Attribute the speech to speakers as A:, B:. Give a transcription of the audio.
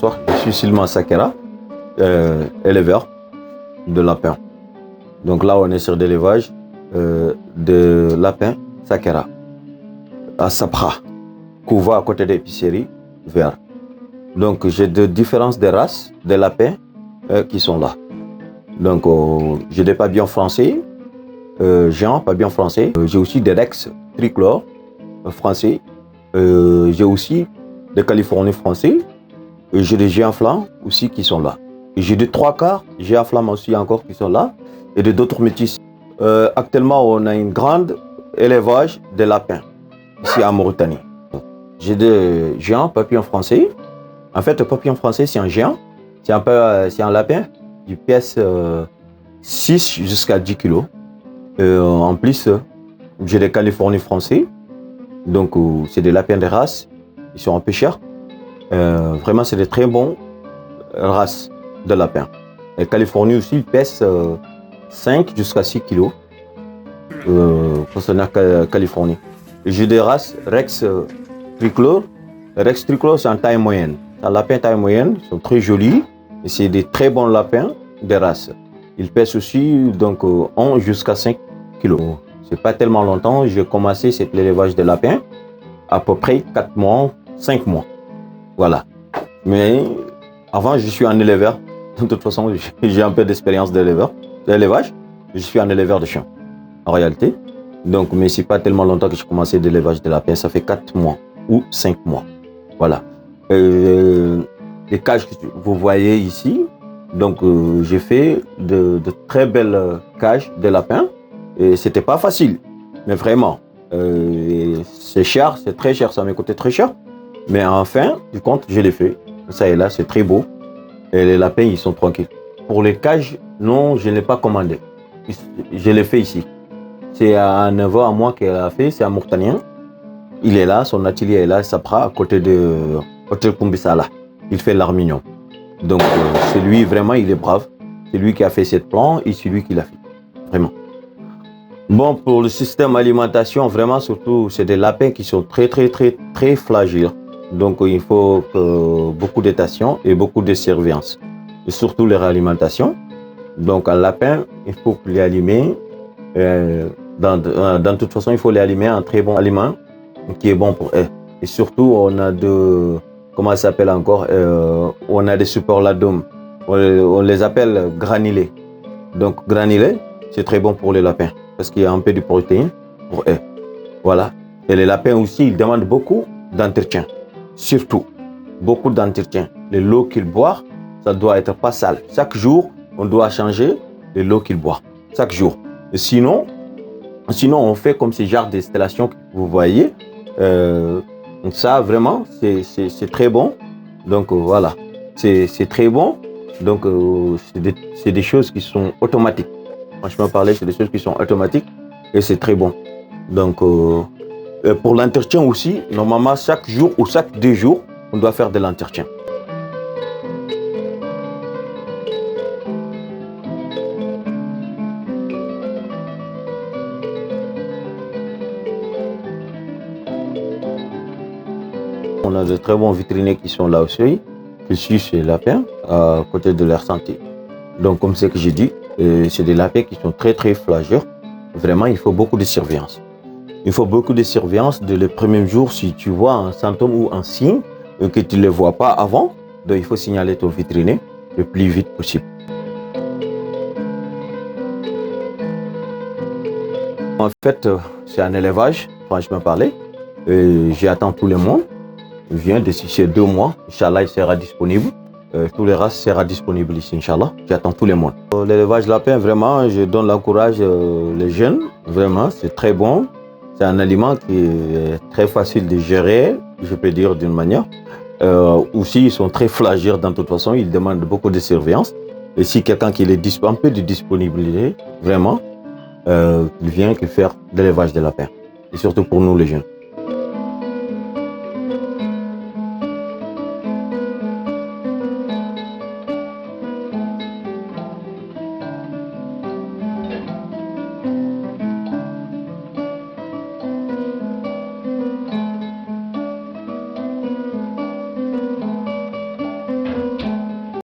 A: bonsoir. Je suis Silman Sakera, éleveur de lapins. Donc là, on est sur l'élevage de lapins Sakera à Sapra, Kouva à côté de l'épicerie vert. Donc j'ai de différences de races de lapins qui sont là. Donc j'ai des pavillons français, géants pavillons français. J'ai aussi des Rex tricolores français. J'ai aussi des Californiens français. J'ai des géants flamands aussi qui sont là. J'ai des 3/4 géants flamands aussi encore qui sont là. Et d'autres métis. Actuellement, on a une grande élevage de lapins ici en Mauritanie. J'ai des géants papillons français. En fait, le papillon français, c'est un géant. C'est un lapin qui pèse 6 jusqu'à 10 kilos. En plus, j'ai des Californiens français. Donc, c'est des lapins de race. Ils sont un peu chers. Vraiment, c'est des très bons races de lapins. Les Californiens aussi, ils pèsent 5 jusqu'à 6 kilos. Concernant Californie. J'ai des races Rex tricolore. Rex tricolore, c'est en taille moyenne. C'est un lapin taille moyenne. Ils sont très jolis. Et c'est des très bons lapins de race. Ils pèsent aussi donc 11 jusqu'à 5 kilos. C'est pas tellement longtemps. J'ai commencé cet élevage de lapins à peu près 4 mois, 5 mois. Voilà. Mais avant, je suis un éleveur. De toute façon, j'ai un peu d'expérience d'élevage. Je suis un éleveur de chiens, en réalité. Donc, mais c'est pas tellement longtemps que j'ai commencé l'élevage de lapins. Ça fait 4 mois ou 5 mois. Voilà. Les cages que vous voyez ici, donc j'ai fait de très belles cages de lapins. Et c'était pas facile, mais vraiment. C'est cher, c'est très cher, ça m'a coûté très cher. Mais enfin, du compte, je l'ai fait. Ça est là, c'est très beau. Et les lapins, ils sont tranquilles. Pour les cages, non, je ne l'ai pas commandé. Je l'ai fait ici. C'est un neveu à moi qui l'a fait, c'est un Mauritanien. Il est là, son atelier est là, à Sapra, à côté de Hôtel Kumbisala. Il fait l'armignon. Donc, c'est lui, vraiment, il est brave. C'est lui qui a fait cette plan et c'est lui qui l'a fait. Vraiment. Bon, pour le système alimentation, vraiment, surtout, c'est des lapins qui sont très fragiles. Donc, il faut beaucoup d'attention et beaucoup de surveillance. Et surtout, les réalimentations. Donc, un lapin, il faut les allumer. De toute façon, il faut les allumer un très bon aliment qui est bon pour eux. Et surtout, on a comment ça s'appelle encore, on a des superladums. On les appelle granulés. Donc, granulés, c'est très bon pour les lapins parce qu'il y a un peu de protéines pour eux. Voilà. Et les lapins aussi, ils demandent beaucoup d'entretien. Surtout, beaucoup d'entretien. L'eau qu'ils boivent, ça doit être pas sale. Chaque jour, on doit changer l'eau qu'ils boivent. Chaque jour. Et sinon, on fait comme ces genres d'installations que vous voyez. Donc ça, vraiment, c'est très bon. Donc voilà, c'est très bon. Donc c'est des choses qui sont automatiques. Franchement parler, c'est des choses qui sont automatiques et c'est très bon. Donc pour l'entretien aussi, normalement chaque jour ou chaque 2 jours, on doit faire de l'entretien. On a de très bons vétérinaires qui sont là aussi, qui suivent ces lapins à côté de leur santé. Donc, comme ce que j'ai dit, c'est des lapins qui sont très fragiles. Vraiment, il faut beaucoup de surveillance. Il faut beaucoup de surveillance dès les premiers jours. Si tu vois un symptôme ou un signe que tu ne le vois pas avant, donc il faut signaler ton vétérinaire le plus vite possible. En fait, c'est un élevage, franchement parler. J'attends tout le monde. Vient d'ici ces 2 mois, Inch'Allah, il sera disponible. Tous les races sera disponible ici, Inch'Allah. J'attends tout le monde. L'élevage lapin, vraiment, je donne l'encourage les jeunes. Vraiment, c'est très bon. C'est un aliment qui est très facile de gérer, je peux dire d'une manière. Aussi, ils sont très fragiles dans toute façon. Ils demandent beaucoup de surveillance. Et si quelqu'un qui est un peu de disponibilité, vraiment, il vient que faire de l'élevage de lapins. Et surtout pour nous, les jeunes.